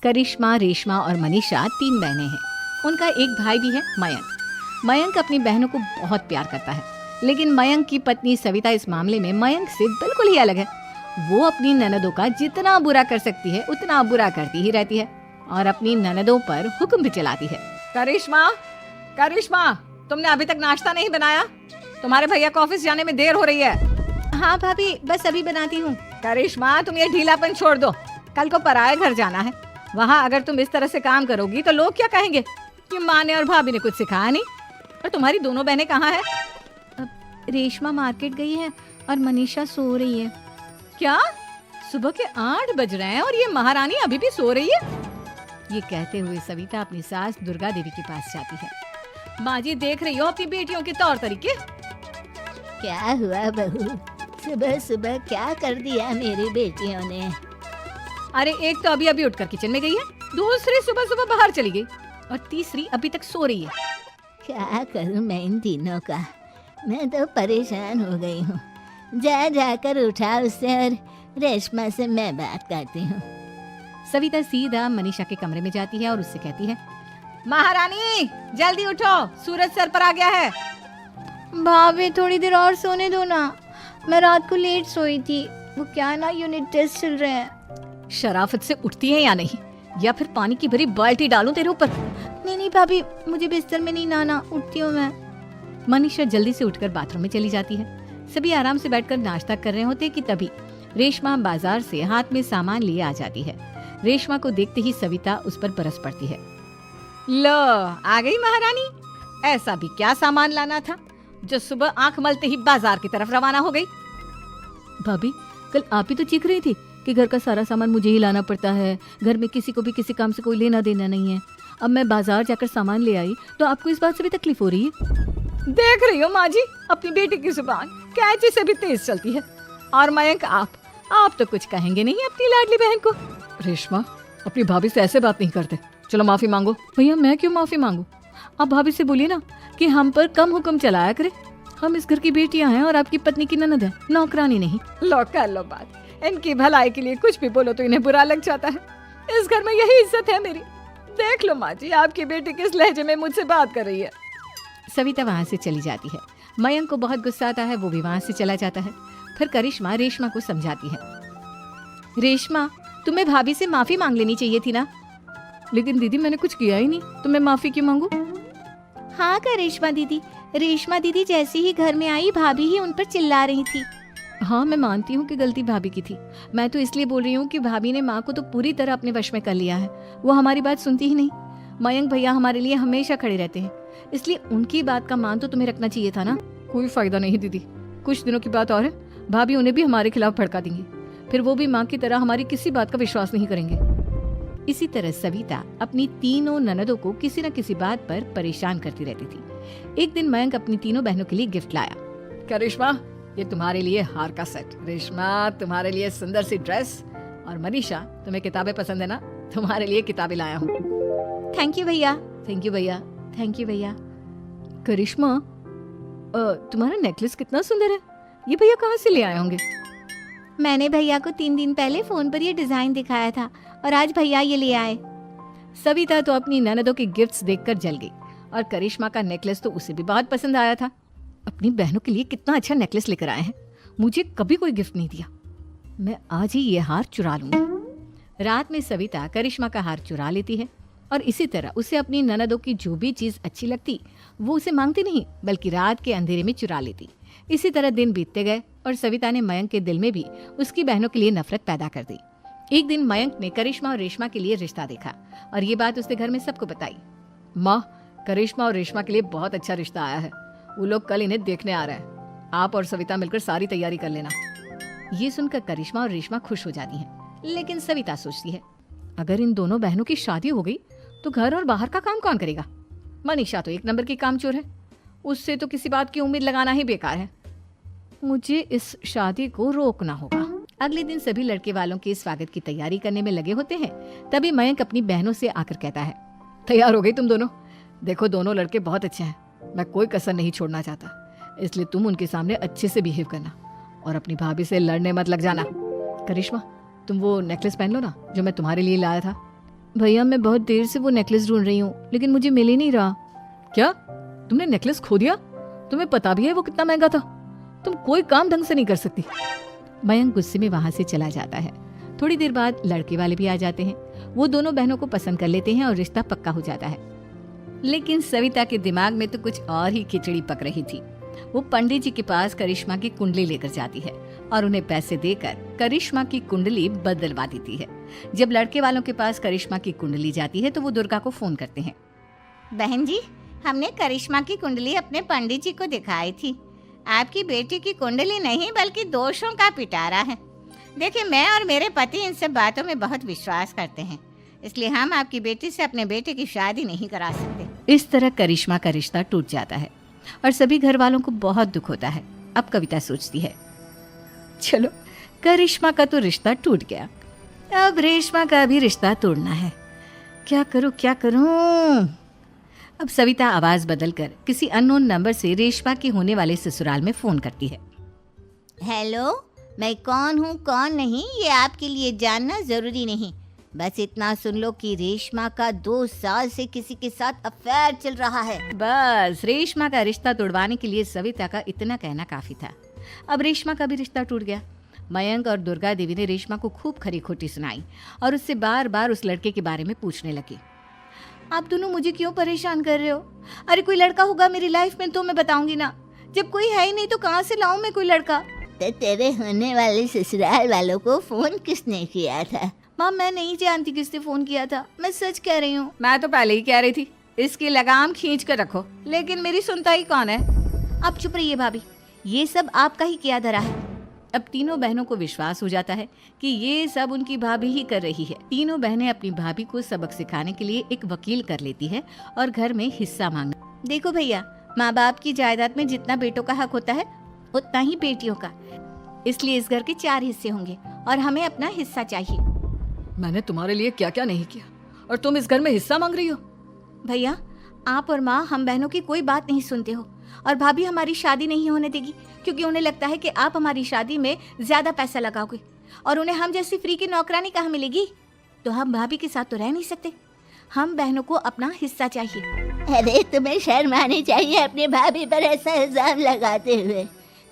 करिश्मा, रेशमा और मनीषा 3 बहनें हैं। उनका एक भाई भी है, मयंक। मयंक अपनी बहनों को बहुत प्यार करता है, लेकिन मयंक की पत्नी सविता इस मामले में मयंक से बिल्कुल ही अलग है। वो अपनी ननदों का जितना बुरा कर सकती है उतना बुरा करती ही रहती है और अपनी ननदों पर हुक्म भी चलाती है। करिश्मा, करिश्मा, तुमने अभी तक नाश्ता नहीं बनाया? तुम्हारे भैया को ऑफिस जाने में देर हो रही है। हाँ भाभी, बस अभी बनाती हूँ। करिश्मा, तुम ये ढीलापन छोड़ दो। कल को पराये घर जाना है। वहाँ अगर तुम इस तरह से काम करोगी तो लोग क्या कहेंगे कि माँ ने और भाभी ने कुछ सिखाया नहीं। और तुम्हारी दोनों बहनें कहाँ हैं? रेशमा मार्केट गई है और मनीषा सो रही है। क्या? सुबह के 8 बज रहे हैं और ये महारानी अभी भी सो रही है? ये कहते हुए सविता अपनी सास दुर्गा देवी के पास जाती है। माँ जी, देख रही हो अपनी बेटियों के तौर तरीके? क्या हुआ बहू, सुबह सुबह क्या कर दिया मेरी बेटियों ने? अरे एक तो अभी अभी उठकर किचन में गई है, दूसरी सुबह सुबह बाहर चली गई और तीसरी अभी तक सो रही है। क्या करूं मैं इन तीनों का, मैं तो परेशान हो गई हूँ। जाकर उठा उससे और रेशमा से मैं बात करती हूँ। सविता सीधा मनीषा के कमरे में जाती है और उससे कहती है, महारानी जल्दी उठो, सूरज सर पर आ गया है। भाभी थोड़ी देर और सोने दो ना, मैं रात को लेट सोई थी। वो क्या ना, यूनिट टेस्ट चल रहे हैं। शराफत से उठती है या नहीं, या फिर पानी की भरी बाल्टी डालूं तेरे ऊपर? नहीं भाभी, मुझे बिस्तर में नहीं लाना, उठती हूँ मैं। मनीषा जल्दी से उठकर बाथरूम में चली जाती है। सभी आराम से बैठकर नाश्ता कर रहे होते कि तभी रेशमा बाजार से हाथ में सामान लिए आ जाती है। रेशमा को देखते ही सविता उस पर बरस पड़ती है। लो, आ गई महारानी। ऐसा भी क्या सामान लाना था जो सुबह आंख मलते ही बाजार की तरफ रवाना हो गई? भाभी, कल आप ही तो चीख रही थी कि घर का सारा सामान मुझे ही लाना पड़ता है, घर में किसी को भी किसी काम से कोई लेना देना नहीं है। अब मैं बाजार जाकर सामान ले आई तो आपको इस बात से भी तकलीफ हो रही है? देख रही हो माँ जी, अपनी बेटी की जुबान कैंची से भी तेज चलती है। और मयंक, आप तो कुछ कहेंगे नहीं अपनी लाडली बहन को। रेशमा, अपनी भाभी से ऐसे बात नहीं करते। चलो माफी मांगो। भैया, मैं क्यों माफी मांगू? आप भाभी से बोलिए ना कि हम पर कम हुक्म चलाया करे। हम इस घर की बेटियां हैं और आपकी पत्नी की ननद है, नौकरानी नहीं। लो कर लो बात। इनकी भलाई के लिए कुछ भी बोलो तो इन्हें बुरा लग जाता है। इस घर में यही इज्जत है मेरी। देख लो माँ जी, आपकी बेटी किस लहजे में मुझसे बात कर रही है। सविता वहाँ से चली जाती है। मयंक को बहुत गुस्सा आता है, वो भी वहाँ से चला जाता है। फिर करिश्मा रेशमा को समझाती है। रेशमा, तुम्हें भाभी से माफी मांग लेनी चाहिए थी ना। लेकिन दीदी, मैंने कुछ किया ही नहीं, तो मैं माफी क्यों मांगू? हाँ करिश्मा दीदी, रेशमा दीदी जैसे ही घर में आई, भाभी ही उन पर चिल्ला रही थी। हाँ, मैं मानती हूँ कि गलती भाभी की थी। मैं तो इसलिए बोल रही हूँ कि भाभी ने माँ को तो पूरी तरह अपने वश में कर लिया है। वो हमारी बात सुनती ही नहीं। मयंक भैया हमारे लिए हमेशा खड़े रहते हैं, इसलिए उनकी बात का मान तो तुम्हें रखना चाहिए था ना। कोई फायदा नहीं दीदी, कुछ दिनों की बात और है, भाभी उन्हें भी हमारे खिलाफ भड़का देंगी। फिर वो भी माँ की तरह हमारी किसी बात का विश्वास नहीं करेंगे। इसी तरह सविता अपनी तीनों ननदों को किसी न किसी बात पर परेशान करती रहती थी। एक दिन मयंक अपनी तीनों बहनों के लिए गिफ्ट लाया। करिश्मा, ये तुम्हारे लिए हार का सेट। रेशमा, तुम्हारे लिए सुंदर सी ड्रेस। और मनीषा, तुम्हें किताबें पसंद है ना, तुम्हारे लिए किताबें लाया हूँ। थैंक यू भैया। थैंक यू भैया। थैंक यू भैया। करिश्मा, तुम्हारा नेकलेस कितना सुंदर है। ये भैया कहाँ से ले आए होंगे? मैंने भैया को 3 दिन पहले फोन पर ये डिजाइन दिखाया था और आज भैया ये ले आए। सविता तो अपनी ननदों के गिफ्ट्स देखकर जल गई और करिश्मा का नेकलेस तो उसे भी बहुत पसंद आया था। अपनी बहनों के लिए कितना अच्छा नेकलेस लेकर आए हैं, मुझे कभी कोई गिफ्ट नहीं दिया। मैं आज ही ये हार चुरा लूंगी। रात में सविता करिश्मा का हार चुरा लेती है और इसी तरह उसे अपनी ननदों की जो भी चीज अच्छी लगती वो उसे मांगती नहीं, बल्कि रात के अंधेरे में चुरा लेती। इसी तरह दिन बीतते गए और सविता ने मयंक के दिल में भी उसकी बहनों के लिए नफरत पैदा कर दी। एक दिन मयंक ने करिश्मा और रेशमा के लिए रिश्ता देखा और ये बात उसने घर में सबको बताई। माँ, करिश्मा और रेशमा के लिए बहुत अच्छा रिश्ता आया है। वो लोग कल इन्हें देखने आ रहे हैं। आप और सविता मिलकर सारी तैयारी कर लेना। ये सुनकर करिश्मा और रेशमा खुश हो जाती हैं, लेकिन सविता सोचती है, अगर इन दोनों बहनों की शादी हो गई तो घर और बाहर का काम कौन करेगा? मनीषा तो 1 नंबर की कामचोर है, उससे तो किसी बात की उम्मीद लगाना ही बेकार है। मुझे इस शादी को रोकना होगा। अगले दिन सभी लड़के वालों के स्वागत की तैयारी करने में लगे होते हैं। तभी मयंक अपनी बहनों से आकर कहता है, तैयार हो गई तुम दोनों? देखो, दोनों लड़के बहुत अच्छे हैं, मैं कोई कसर नहीं छोड़ना चाहता, इसलिए तुम उनके सामने अच्छे से बिहेव करना और अपनी भाभी से लड़ने मत लग जाना। करिश्मा, तुम वो नेकलेस पहन लो ना जो मैं तुम्हारे लिए लाया था। भैया मैं बहुत देर से वो नेकलेस ढूंढ रही हूँ लेकिन मुझे मिल ही नहीं रहा। क्या तुमने नेकलेस खो दिया? तुम्हें पता भी है वो कितना महंगा था? तुम कोई काम ढंग से नहीं कर सकती। मयंक गुस्से में वहां से चला जाता है। थोड़ी देर बाद लड़के वाले भी आ जाते हैं। वो दोनों बहनों को पसंद कर लेते हैं और रिश्ता पक्का हो जाता है। लेकिन सविता के दिमाग में तो कुछ और ही खिचड़ी पक रही थी। वो पंडित जी के पास करिश्मा की कुंडली लेकर जाती है और उन्हें पैसे देकर करिश्मा की कुंडली बदलवा देती है। जब लड़के वालों के पास करिश्मा की कुंडली जाती है तो वो दुर्गा को फोन करते हैं। बहन जी, हमने करिश्मा की कुंडली अपने पंडित जी को दिखाई थी। आपकी बेटी की कुंडली नहीं बल्कि दोषों का पिटारा है। देखिए, मैं और मेरे पति इन सब बातों में बहुत विश्वास करते हैं, इसलिए हम आपकी बेटी से अपने बेटे की शादी नहीं करा सकते। इस तरह करिश्मा का रिश्ता टूट जाता है और सभी घर वालों को बहुत दुख होता है। अब कविता सोचती है, चलो करिश्मा का तो रिश्ता टूट गया, अब रेशमा का भी रिश्ता तोड़ना है। क्या करूं क्या करूं? अब सविता आवाज बदलकर किसी अननोन नंबर से रेशमा के होने वाले ससुराल में फोन करती है। हेलो, मैं कौन हूँ कौन नहीं ये आपके लिए जानना जरूरी नहीं। बस इतना सुन लो कि रेशमा का 2 साल से किसी के साथ अफेयर चल रहा है। बस रेशमा का रिश्ता तोड़वाने के लिए सविता का इतना कहना काफी था। अब रेशमा का भी रिश्ता टूट गया। मयंक और दुर्गा देवी ने रेशमा को खूब खरी खोटी सुनाई और उससे बार बार उस लड़के के बारे में पूछने लगी। आप दोनों मुझे क्यों परेशान कर रहे हो? अरे कोई लड़का होगा मेरी लाइफ में तो मैं बताऊंगी ना। जब कोई है ही नहीं तो कहाँ से लाऊं मैं कोई लड़का? तो तेरे होने वाले ससुराल वालों को फोन किसने किया था? माँ मैं नहीं जानती किसने फोन किया था, मैं सच कह रही हूँ। मैं तो पहले ही कह रही थी इसकी लगाम खींच कर रखो, लेकिन मेरी सुनता ही कौन है। आप चुप रहिए भाभी, ये सब आपका ही किया धरा है। अब तीनों बहनों को विश्वास हो जाता है कि ये सब उनकी भाभी ही कर रही है। तीनों बहनें अपनी भाभी को सबक सिखाने के लिए एक वकील कर लेती है और घर में हिस्सा मांगना। देखो भैया, माँ बाप की जायदाद में जितना बेटों का हक होता है उतना ही बेटियों का, इसलिए इस घर के 4 हिस्से होंगे और हमें अपना हिस्सा चाहिए। मैंने तुम्हारे लिए क्या क्या नहीं किया और तुम इस घर में हिस्सा मांग रही हो? भैया, आप और माँ हम बहनों की कोई बात नहीं सुनते हो और भाभी हमारी शादी नहीं होने देगी क्योंकि उन्हें लगता है कि आप हमारी शादी में ज्यादा पैसा लगाओगे और उन्हें हम जैसी फ्री की नौकरानी कहाँ मिलेगी। तो हम भाभी के साथ तो रह नहीं सकते, हम बहनों को अपना हिस्सा चाहिए। अरे तुम्हें शर्म आनी चाहिए अपनी भाभी पर ऐसा इल्जाम लगाते हुए।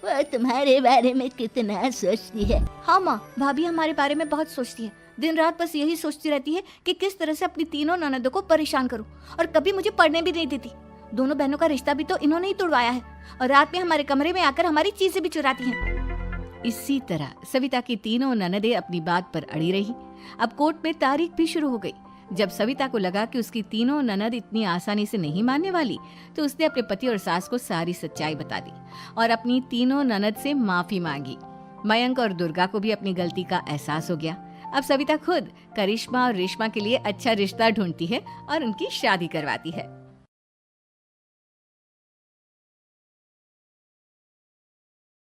वो तुम्हारे बारे में कितना सोचती है। हाँ माँ, भाभी हमारे बारे में बहुत सोचती है। दिन रात बस यही सोचती रहती है कि किस तरह से अपनी तीनों ननदों को परेशान करूं और कभी मुझे पढ़ने भी नहीं देती। दोनों बहनों का रिश्ता भी तो इन्होंने ही तोड़वाया है और रात में हमारे कमरे में आकर हमारी चीजें भी चुराती हैं। इसी तरह सविता की तीनों ननदें अपनी बात पर अड़ी रही। अब कोर्ट में तारीख भी शुरू हो गई। जब सविता को लगा कि उसकी तीनों ननद इतनी आसानी से नहीं मानने वाली, तो उसने अपने पति और सास को सारी सच्चाई बता दी और अपनी तीनों ननद से माफी मांगी। मयंक और दुर्गा को भी अपनी गलती का एहसास हो गया। अब सविता खुद करिश्मा और रेशमा के लिए अच्छा रिश्ता ढूंढती है और उनकी शादी करवाती है।